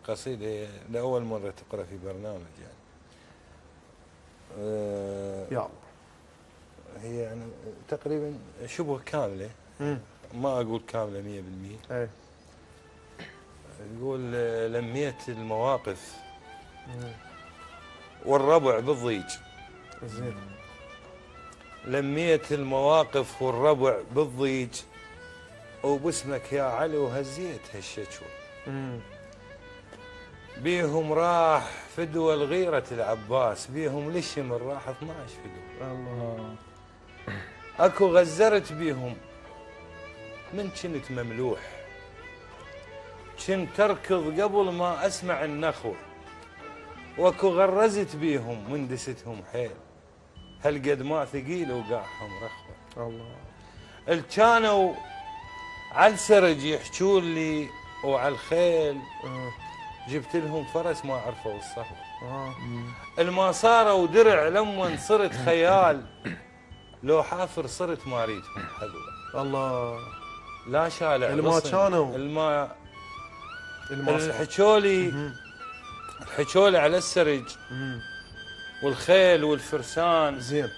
قصيدة لأول مرة تقرأ في برنامج يعني. يا الله. هي يعني تقريبا شبه كاملة. ما أقول كاملة 100%. ايه. يقول لميت المواقف والربع بالضيج. زين. لميت المواقف والربع بالضيج، وباسمك يا علي وهزيت هالشجوة. بيهم راح فدوى الغيرة العباس، بيهم للشمر راح 12 فدوى. الله. اكو غزرت بيهم من كنت مملوح، كنت تركض قبل ما اسمع النخوة، واكو غرزت بيهم من دستهم حيل، هالقد ما ثقيل وقاعهم رخوة. الله. الكانوا على السرج يحجون لي وعلى الخيل، جبت لهم فرس ما عرفوا الصهوة. الماسارة ودرع لما صرت خيال، لو حافر صرت ما اريدهم حذوة. الله. لا شالع الما كانوا الحجولي على السرج والخيل والفرسان. زين.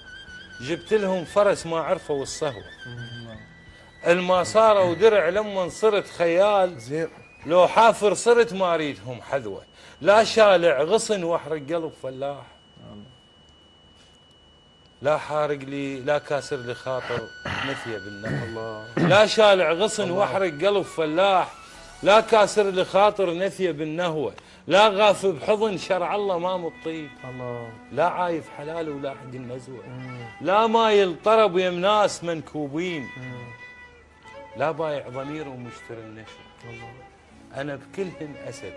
جبت لهم فرس ما عرفوا الصهوة. الماسارة ودرع لما صرت خيال، زين. لو حافر صرت ما اريدهم حذوة. لا شالع غصن واحرق قلب فلاح، لا حارق لي لا كاسر لي خاطر نثيه بالنهوة. لا شالع غصن واحرق قلب فلاح، لا كاسر لي خاطر نثيه بالنهوة. لا غاف بحضن شرع الله ما مطيب، لا عايف حلال ولا حق النزوة. لا مايل طرب يم ناس منكوبين، لا بايع ضمير ومشتري النشوة. انا بكلهن اسد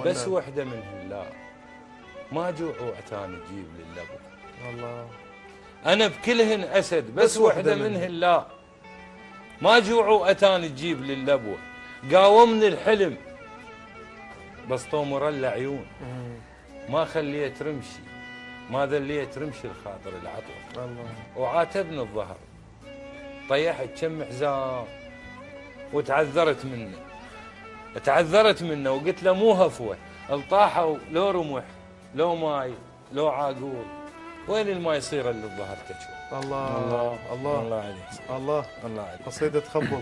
بس وحده منهن لا، ما جوع وعتاني تجيب للبو. الله. انا بكلهن اسد بس وحده منهن لا، ما جوع وعتاني تجيب للبو. قاومني الحلم بس طومر العيون، ما خليت رمشي ما ذليت رمشي الخاطر العطوة. الله. وعاتبني الظهر طيحت كم حزام وتعذرت منه، تعذرت منه وقلت له مو هفوه، الطاحوا لو رمح لو ماي لو عاقول، وين الما يصير اللي الظهر تجوى. الله الله الله الله عليك. الله. الله عليك. قصيدة تخبل.